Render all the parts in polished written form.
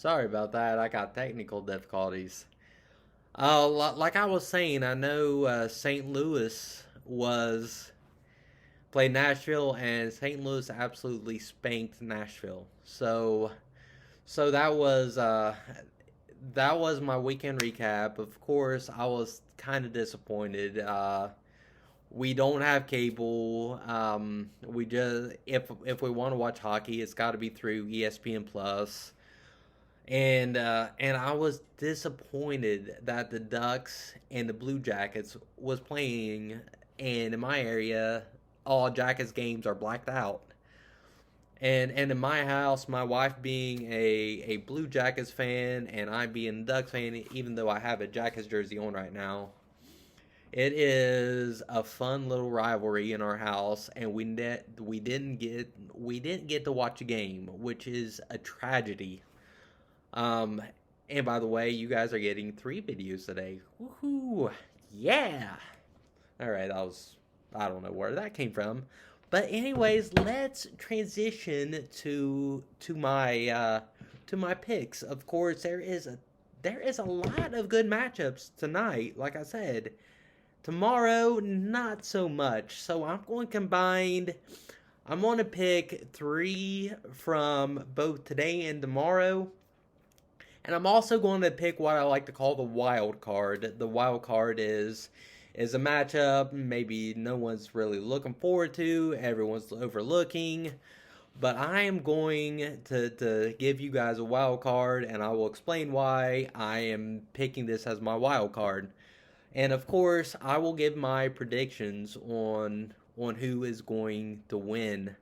Sorry about that. I got technical difficulties. Like I was saying, I know St. Louis was played Nashville, and St. Louis absolutely spanked Nashville. So that was my weekend recap. Of course, I was kind of disappointed. We don't have cable. We just if we want to watch hockey, it's got to be through ESPN Plus. And I was disappointed that the Ducks and the Blue Jackets was playing, and in my area, all Jackets games are blacked out. And in my house, my wife being a Blue Jackets fan and I being a Ducks fan, even though I have a Jackets jersey on right now, it is a fun little rivalry in our house, and we didn't get to watch a game, which is a tragedy. Um, and by the way, you guys are getting 3 videos today. Woohoo! Yeah. All right, I don't know where that came from, but anyways, let's transition to my picks. Of course, there is a lot of good matchups tonight. Like I said, tomorrow not so much. So I'm going to pick three from both today and tomorrow. And I'm also going to pick what I like to call the wild card. The wild card is a matchup maybe no one's really looking forward to, everyone's overlooking, but I am going to give you guys a wild card, and I will explain why I am picking this as my wild card. And of course, I will give my predictions on who is going to win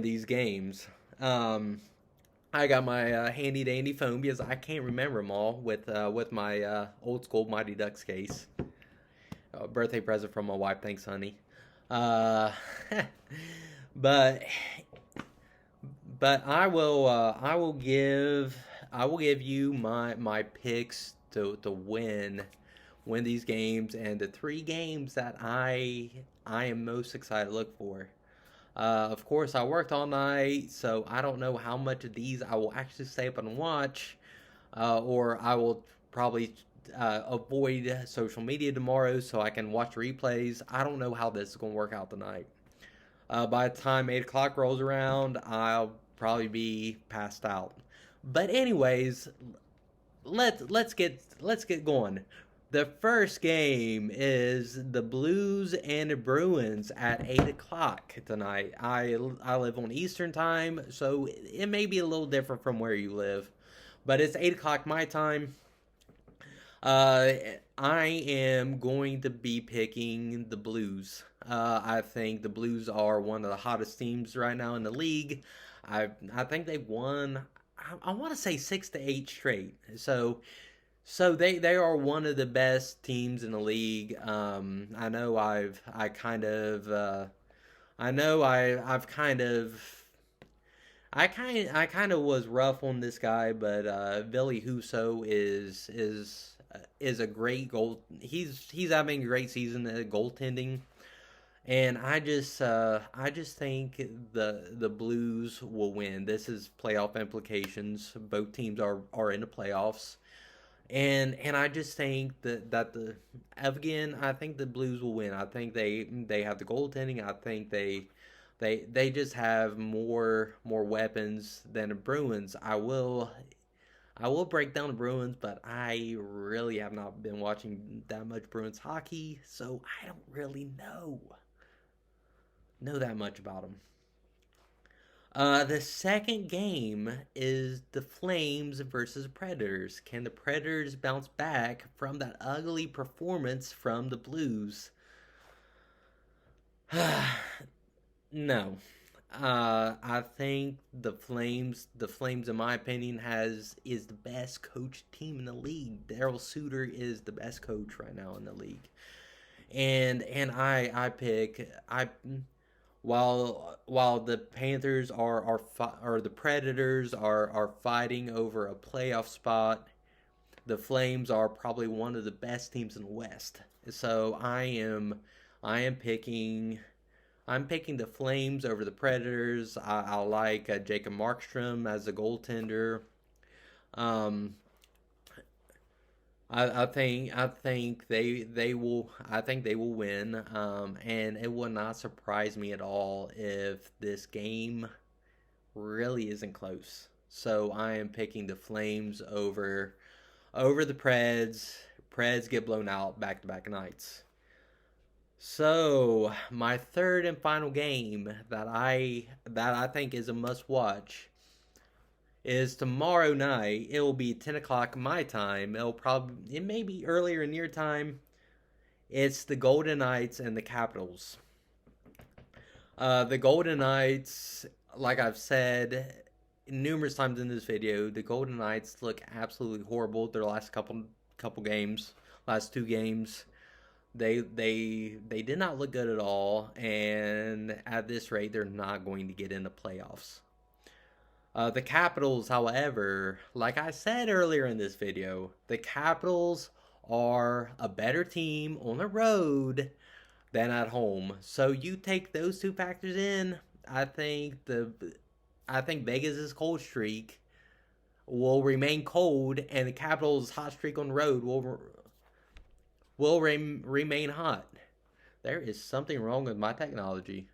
these games. Um, I got my handy dandy phone because I can't remember them all with my old school Mighty Ducks case. Birthday present from my wife. Thanks, honey. Uh, but but I will give you my picks to win these games, and the 3 games that I am most excited to look for. Of course, I worked all night, so I don't know how much of these I will actually stay up and watch, or I will probably avoid social media tomorrow so I can watch replays. I don't know how this is going to work out tonight. By the time 8 o'clock rolls around, I'll probably be passed out. But anyways, let's get going. The first game is the Blues and the Bruins at 8 o'clock tonight. I live on Eastern time, so it may be a little different from where you live, but it's 8 o'clock my time. Uh, I am going to be picking the Blues. I think the Blues are one of the hottest teams right now in the league. I think they've won. I want to say 6 to 8 straight. So they are one of the best teams in the league. I know I kind of I know I've kind of I kind of was rough on this guy, but Billy Huso is a great goal. He's having a great season at goaltending, and I just think the Blues will win. This is playoff implications. Both teams are in the playoffs. And I just think that the again I think the Blues will win. I think they have the goaltending. I think they just have more weapons than the Bruins. I will break down the Bruins, but I really have not been watching that much Bruins hockey, so I don't really know that much about them. The second game is the Flames versus Predators. Can the Predators bounce back from that ugly performance from the Blues? No. I think the Flames, in my opinion, has is the best coached team in the league. Daryl Suter is the best coach right now in the league, and I pick I while the Panthers or the Predators are fighting over a playoff spot, the Flames are probably one of the best teams in the West. So I am picking I'm picking the Flames over the Predators. I like Jacob Markstrom as a goaltender. Um, I think they will win. And it would not surprise me at all if this game really isn't close. So I am picking the Flames over the Preds. Preds get blown out back to back nights. So my third and final game that I think is a must watch is tomorrow night. It will be 10 o'clock my time. It may be earlier in your time. It's the Golden Knights and the Capitals. The Golden Knights, like I've said numerous times in this video, the Golden Knights look absolutely horrible their last couple games, last two games. They did not look good at all, and at this rate, they're not going to get into playoffs. The Capitals, however, like I said earlier in this video, the Capitals are a better team on the road than at home. So you take those two factors in. I think Vegas' cold streak will remain cold, and the Capitals' hot streak on the road will remain hot. There is something wrong with my technology.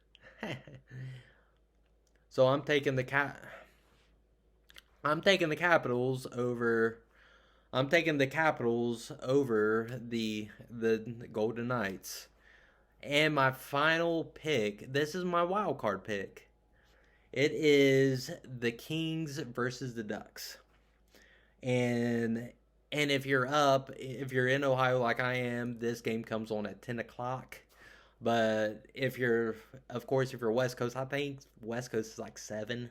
So I'm taking the Capitals over. I'm taking the Capitals over the Golden Knights. And my final pick, this is my wild card pick. It is the Kings versus the Ducks. And if you're in Ohio like I am, this game comes on at 10 o'clock. But if you're West Coast, I think West Coast is like 7.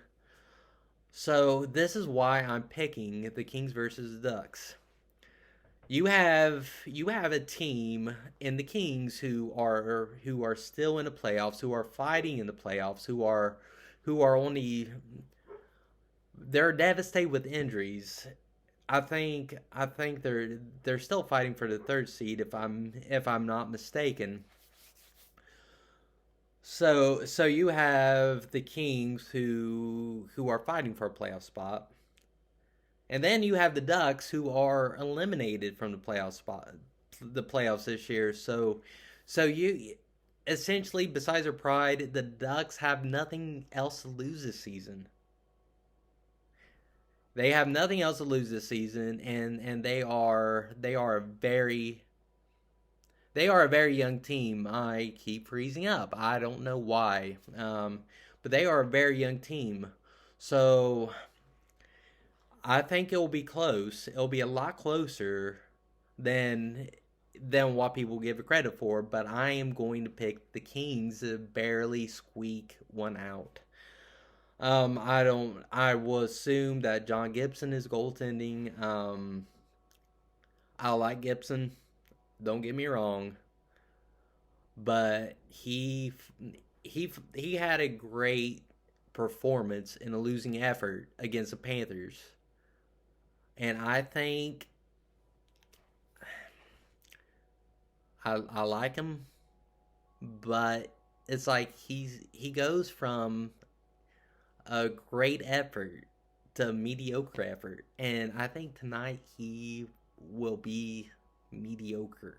So this is why I'm picking the Kings versus the Ducks. You have a team in the Kings who are still in the playoffs, who are fighting in the playoffs, who are only they're devastated with injuries. I think they're still fighting for the third seed if I'm not mistaken. So you have the Kings who are fighting for a playoff spot. And then you have the Ducks who are eliminated from the playoffs this year. So you essentially, besides their pride, the Ducks have nothing else to lose this season. They have nothing else to lose this season, and they are a very young team. I keep freezing up. I don't know why, but they are a very young team. So I think it will be close. It'll be a lot closer than what people give it credit for. But I am going to pick the Kings to barely squeak one out. I don't. I will assume that John Gibson is goaltending. I like Gibson. Don't get me wrong, but he had a great performance in a losing effort against the Panthers, and I think I like him, but it's like he goes from a great effort to mediocre effort, and I think tonight he will be mediocre.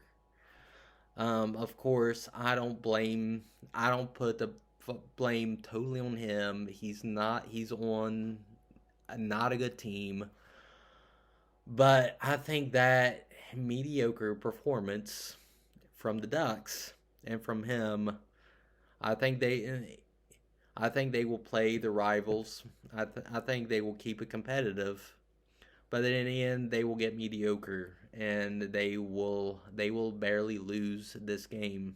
Of course, I don't put the blame totally on him. He's on not a good team, but I think that mediocre performance from the Ducks and from him, I think they I think they will play the rivals. I think they will keep it competitive, but in the end, they will get mediocre and they will barely lose this game.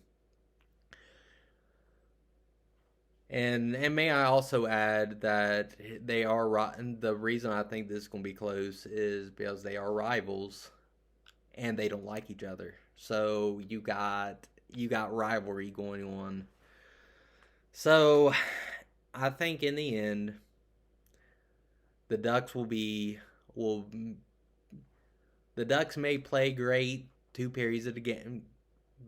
And may I also add that they are rotten. The reason I think this is going to be close is because they are rivals and they don't like each other. So you got rivalry going on. So I think in the end, the Ducks will the Ducks may play great 2 periods of the game,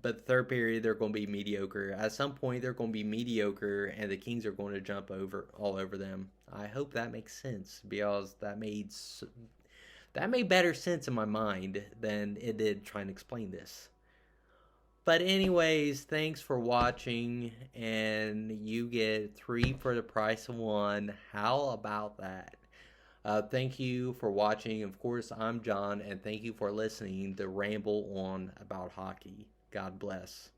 But the third period, they're going to be mediocre. At some point, they're going to be mediocre, and the Kings are going to jump over all over them. I hope that makes sense because that made better sense in my mind than it did trying to explain this. But anyways, thanks for watching, and you get 3 for the price of 1. How about that? Thank you for watching. Of course, I'm John, and thank you for listening to Ramble On About Hockey. God bless.